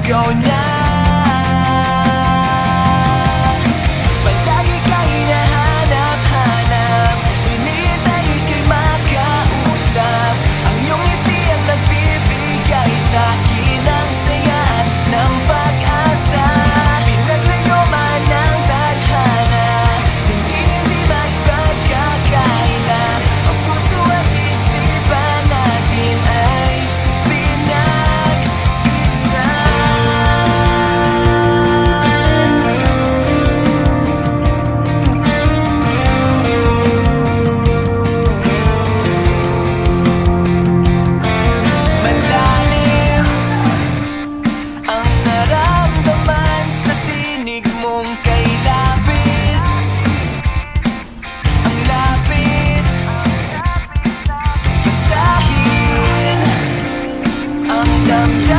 ikaw na. Palagi kang hinahanap-hanap, hinihintay ika'y makausap. Ang iyong ngiti ang nagbibigay sa'kin ng saya ng pag-asa. Pinaglayo man ang tadhana, hindi maipagkakaila. Ang puso at isipan natin ay pinag-isa. Malalim ang naramdaman sa tinig mong kay lapit. Ang lapit, basahin ang damdamin.